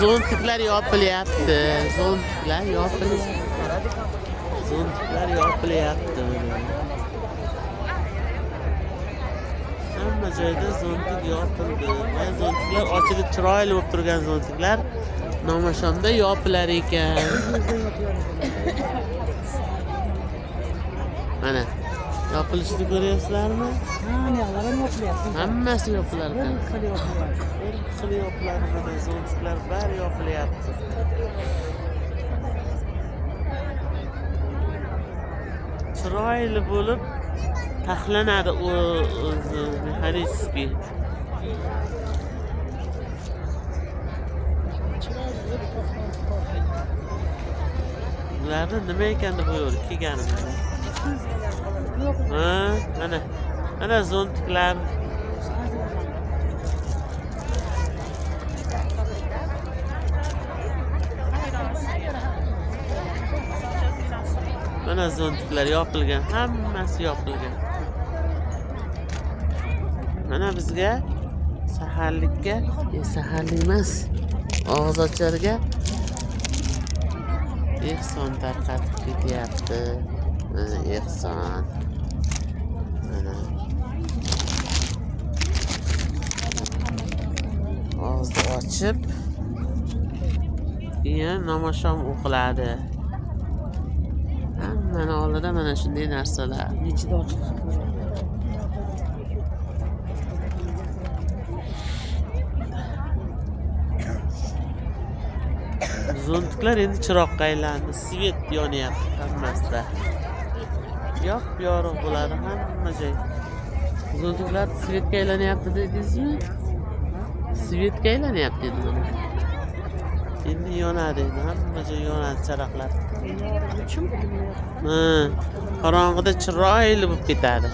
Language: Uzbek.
zo'ntiklar yopilyapti. Zo'ntiklar yopilyapti. Zo'ntiklar yopilyapti. Hamma joyda zo'ntik yopildi. Mana zo'ntiklar ochilib chiroyli bo'lib turgan zo'ntiklar nomashomda yopilar ekan. Mana yopilishni ko'ryapsizlarmi? Hammasi yopilar ekan. Bir xil yopiladi, mana zo'ntiklar bari yopilyapti. Chiroyli bo'lib taxlanadi o'zi mexanический. Bularni nima ekan deb o'yladim kelganimda. Mana zo'ntiklar. Mana zo'ntiklar yopilgan, hammasi yopilgan. Mana bizga saharlikka, saharlik emas, og'izocharga ehson tarqatib ketyapti. Mana ehson. Mana og'izni ochib, keyin namoshom o'qiladi. Hammani oldida mana shunday narsalar. Ichida ochiq. Zo'ntiklar endi chiroqqa aylandi. Svet yonyapti hammasida. Yorug' bo'ladi hamma joy. Zo'ntiklar svetga aylanyapti dedingizmi? Svetga aylanyapti endi mana. Endi yonadi, endi hamma joy yonadi charaqlar. Qorong'ida chiroyli bo'lib ketadi.